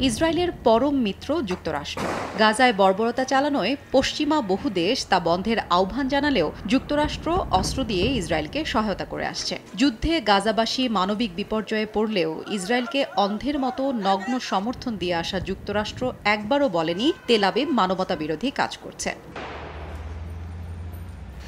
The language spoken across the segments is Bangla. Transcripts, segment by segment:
ইসরায়েলের পরম মিত্র যুক্তরাষ্ট্র গাজায় বর্বরতা চালানোয় পশ্চিমা বহু দেশ তা বন্ধের আহ্বান জানালেও যুক্তরাষ্ট্র অস্ত্র দিয়ে ইসরায়েলকে সহায়তা করে আসছে। যুদ্ধে গাজাবাসী মানবিক বিপর্যয়ে পড়লেও ইসরায়েলকে অন্ধের মতো নগ্ন সমর্থন দিয়ে আসা যুক্তরাষ্ট্র একবারও বলেনি তেল আবিব মানবতা বিরোধী কাজ করছে।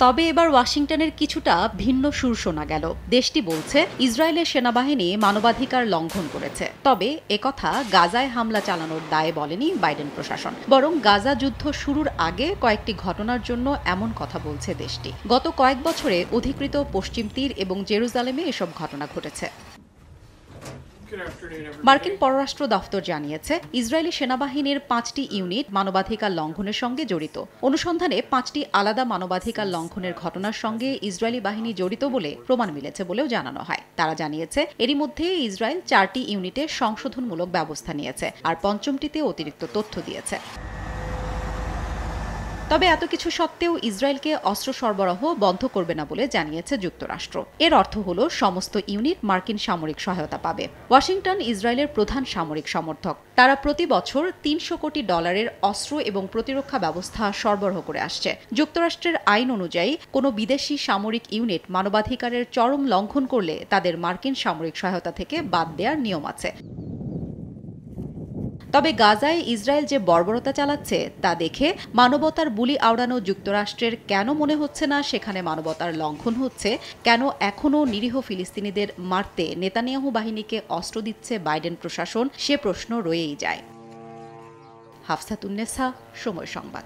তবে এবার ওয়াশিংটনের কিছুটা ভিন্ন সুর শোনা গেল। দেশটি বলছে ইসরায়েলের সেনাবাহিনী মানবাধিকার লঙ্ঘন করেছে। তবে একথা গাজায় হামলা চালানোর দায়ে বলেনি বাইডেন প্রশাসন, বরং গাজা যুদ্ধ শুরুর আগে কয়েকটি ঘটনার জন্য এমন কথা বলছে দেশটি। গত কয়েক বছরে অধিকৃত পশ্চিম তীর এবং জেরুজালেমে এসব ঘটনা ঘটেছে। মার্কিন পররাষ্ট্র দফতর জানিয়েছে ইসরায়েলি সেনাবাহিনীর 5টি ইউনিট মানবাধিকার লঙ্ঘনের সঙ্গে জড়িত। অনুসন্ধানে 5টি আলাদা মানবাধিকার লঙ্ঘনের ঘটনার সঙ্গে ইসরায়েলি বাহিনী জড়িত বলে প্রমাণ মিলেছে বলেও জানানো হয়। তারা জানিয়েছে এরই মধ্যে ইসরায়েল 4টি ইউনিটে সংশোধনমূলক ব্যবস্থা নিয়েছে আর 5মটিতে অতিরিক্ত তথ্য দিয়েছে। তবে এত কিছু সত্ত্বেও ইসরায়েলকে অস্ত্র সরবরাহ বন্ধ করবে না বলে জানিয়েছে যুক্তরাষ্ট্র। এর অর্থ হল সমস্ত ইউনিট মার্কিন সামরিক সহায়তা পাবে। ওয়াশিংটন ইসরায়েলের প্রধান সামরিক সমর্থক। তারা প্রতি বছর $300 কোটি অস্ত্র এবং প্রতিরক্ষা ব্যবস্থা সরবরাহ করে আসছে। যুক্তরাষ্ট্রের আইন অনুযায়ী কোনো বিদেশি সামরিক ইউনিট মানবাধিকারের চরম লঙ্ঘন করলে তাদের মার্কিন সামরিক সহায়তা থেকে বাদ দেওয়ার নিয়ম আছে। তবে গাজায় ইসরায়েল যে বর্বরতা চালাচ্ছে তা দেখে মানবতার বুলি আওড়ানো যুক্তরাষ্ট্রের কেন মনে হচ্ছে না সেখানে মানবতার লঙ্ঘন হচ্ছে, কেন এখনও নিরীহ ফিলিস্তিনিদের মারতে নেতানিয়াহু বাহিনীকে অস্ত্র দিচ্ছে বাইডেন প্রশাসন, সে প্রশ্ন রয়েই যায়। হাফসাতুন্নেসা, সময় সংবাদ।